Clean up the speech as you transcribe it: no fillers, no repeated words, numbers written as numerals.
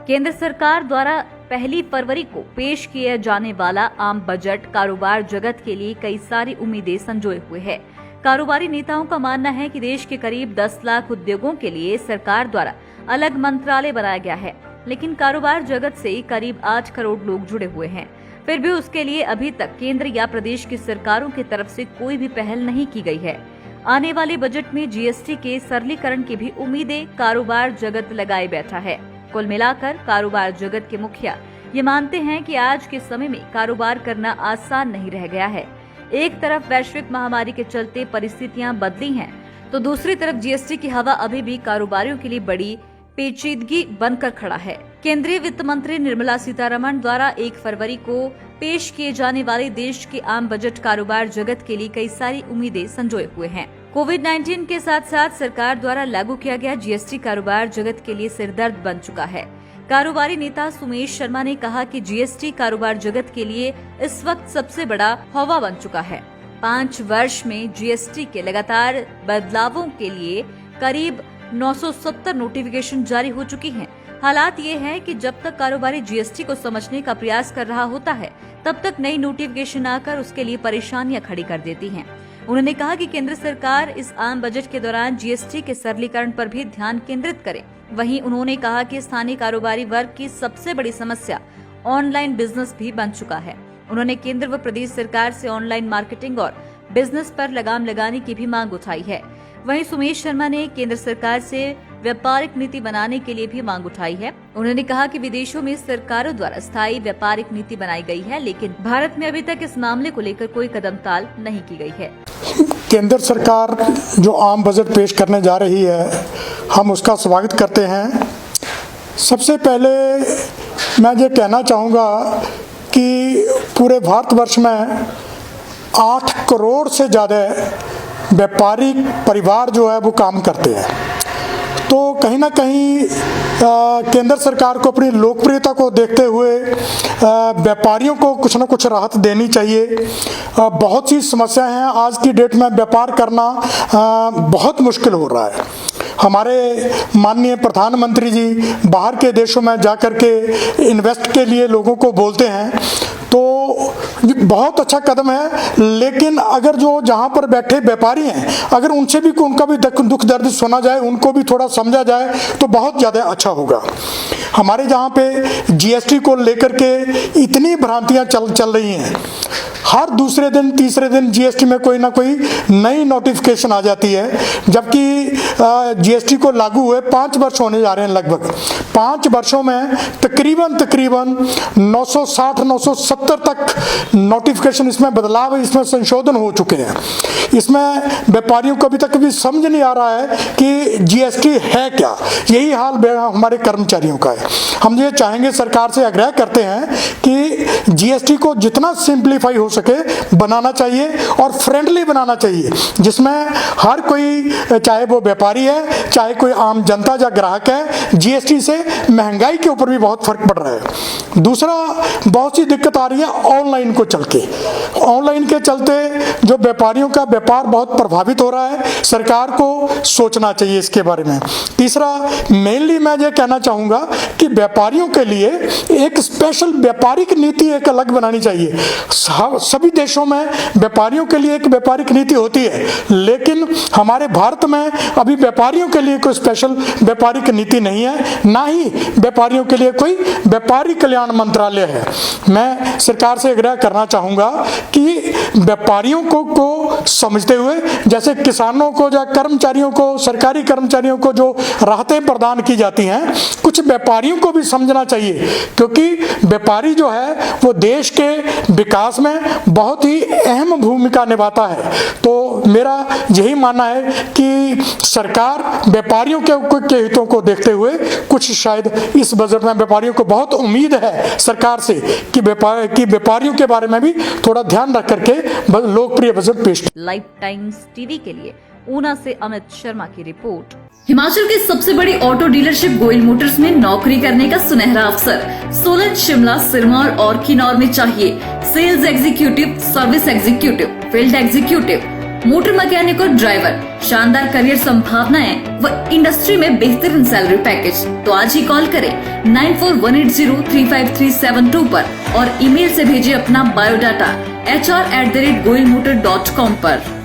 केंद्र सरकार द्वारा 1 फरवरी को पेश किया जाने वाला आम बजट कारोबार जगत के लिए कई सारी उम्मीदें संजोए हुए है। कारोबारी नेताओं का मानना है कि देश के करीब 10 लाख उद्योगों के लिए सरकार द्वारा अलग मंत्रालय बनाया गया है, लेकिन कारोबार जगत से करीब 8 करोड़ लोग जुड़े हुए हैं। फिर भी उसके लिए अभी तक केंद्र या प्रदेश की सरकारों की तरफ से कोई भी पहल नहीं की गई है। आने वाले बजट में जीएसटी के सरलीकरण की भी उम्मीदें कारोबार जगत लगाए बैठा है। कुल मिलाकर कारोबार जगत के मुखिया ये मानते हैं कि आज के समय में कारोबार करना आसान नहीं रह गया है। एक तरफ वैश्विक महामारी के चलते परिस्थितियां बदली हैं, तो दूसरी तरफ जीएसटी की हवा अभी भी कारोबारियों के लिए बड़ी पेचीदगी बनकर खड़ा है। केंद्रीय वित्त मंत्री निर्मला सीतारमण द्वारा 1 फरवरी को पेश किए जाने वाले देश के आम बजट कारोबार जगत के लिए कई सारी उम्मीदें संजोए हुए हैं। कोविड-19 के साथ साथ सरकार द्वारा लागू किया गया जीएसटी कारोबार जगत के लिए सिरदर्द बन चुका है। कारोबारी नेता सुमेश शर्मा ने कहा कि जीएसटी कारोबार जगत के लिए इस वक्त सबसे बड़ा हवा बन चुका है। 5 वर्ष में जीएसटी के लगातार बदलावों के लिए करीब 970 नोटिफिकेशन जारी हो चुकी हैं। हालात ये है कि जब तक कारोबारी जीएसटी को समझने का प्रयास कर रहा होता है, तब तक नई नोटिफिकेशन आकर उसके लिए परेशानियां खड़ी कर देती हैं। उन्होंने कहा कि केंद्र सरकार इस आम बजट के दौरान जीएसटी के सरलीकरण पर भी ध्यान केंद्रित करे। वहीं उन्होंने कहा कि स्थानीय कारोबारी वर्ग की सबसे बड़ी समस्या ऑनलाइन बिजनेस भी बन चुका है। उन्होंने केंद्र व प्रदेश सरकार से ऑनलाइन मार्केटिंग और बिजनेस पर लगाम लगाने की भी मांग उठाई है। वहीं सुमेश शर्मा ने केंद्र सरकार से व्यापारिक नीति बनाने के लिए भी मांग उठाई है। उन्होंने कहा कि विदेशों में सरकारों द्वारा स्थायी व्यापारिक नीति बनाई गई है, लेकिन भारत में अभी तक इस मामले को लेकर कोई कदम ताल नहीं की गई है। केंद्र सरकार जो आम बजट पेश करने जा रही है, हम उसका स्वागत करते हैं। सबसे पहले मैं ये कहना चाहूँगा कि पूरे भारतवर्ष में 8 करोड़ से ज़्यादा व्यापारिक परिवार जो है वो काम करते हैं, तो कहीं ना कहीं केंद्र सरकार को अपनी लोकप्रियता को देखते हुए व्यापारियों को कुछ ना कुछ राहत देनी चाहिए। बहुत सी समस्याएं हैं, आज की डेट में व्यापार करना बहुत मुश्किल हो रहा है। हमारे माननीय प्रधानमंत्री जी बाहर के देशों में जाकर के इन्वेस्ट के लिए लोगों को बोलते हैं, तो बहुत अच्छा कदम है। लेकिन अगर जो जहाँ पर बैठे व्यापारी हैं, अगर उनसे भी उनका भी दुख दर्द सुना जाए, उनको भी थोड़ा समझा जाए, तो बहुत ज़्यादा अच्छा होगा। हमारे जहाँ पे जीएसटी को लेकर के इतनी भ्रांतियाँ चल रही हैं, हर दूसरे दिन तीसरे दिन जीएसटी में कोई ना कोई नई नोटिफिकेशन आ जाती है, जबकि जीएसटी को लागू हुए 5 वर्ष होने जा रहे हैं। लगभग 5 वर्षों में तकरीबन 960-970 तक नोटिफिकेशन, इसमें बदलाव, इसमें संशोधन हो चुके हैं। इसमें व्यापारियों को अभी तक भी समझ नहीं आ रहा है कि जीएसटी है क्या। यही हाल हमारे कर्मचारियों का है। हम ये चाहेंगे, सरकार से आग्रह करते हैं कि जीएसटी को जितना सिंप्लीफाई हो सके बनाना चाहिए और फ्रेंडली बनाना चाहिए, जिसमें हर कोई, चाहे वो व्यापारी है चाहे कोई आम जनता या ग्राहक है, जीएसटी से महंगाई के ऊपर भी बहुत फर्क पड़ रहा है। दूसरा, बहुत सी दिक्कत आ रही है ऑनलाइन को चल के। ऑनलाइन के चलते जो व्यापारियों का व्यापार बहुत प्रभावित हो रहा है, सरकार को सोचना चाहिए इसके बारे में। तीसरा, मेनली मैं ये कहना चाहूँगा कि व्यापारियों के लिए एक स्पेशल व्यापारिक नीति एक अलग बनानी चाहिए। सभी देशों में व्यापारियों के लिए एक व्यापारिक नीति होती है, लेकिन हमारे भारत में अभी व्यापारियों के लिए कोई स्पेशल व्यापारिक नीति नहीं है, ना ही व्यापारियों के लिए कोई व्यापारी कल्याण मंत्रालय है। मैं सरकार से आग्रह करना चाहूँगा कि व्यापारियों को समझते हुए, जैसे किसानों को या कर्मचारियों को, सरकारी कर्मचारियों को जो राहतें प्रदान की जाती हैं, कुछ व्यापारियों को भी समझना चाहिए, क्योंकि व्यापारी जो है वो देश के विकास में बहुत ही अहम भूमिका निभाता है। तो मेरा यही मानना है कि सरकार व्यापारियों के हितों को देखते हुए कुछ, शायद इस बजट में व्यापारियों को बहुत उम्मीद है सरकार से कि व्यापारियों के बारे में भी थोड़ा ध्यान रख करके लोकप्रिय बजट पेश। लाइव टाइम्स टीवी के लिए ऊना से अमित शर्मा की रिपोर्ट। हिमाचल की सबसे बड़ी ऑटो डीलरशिप गोयल मोटर्स में नौकरी करने का सुनहरा अवसर। सोलन, शिमला, सिरमौर और किन्नौर में चाहिए sales executive, service executive, field executive, motor mechanic और ड्राइवर, शानदार करियर संभावनाएं व इंडस्ट्री में बेहतरीन सैलरी पैकेज। तो आज ही कॉल करें 9418035372 पर और ईमेल से भेजिए अपना बायोडाटा hr@goilmotor.com पर।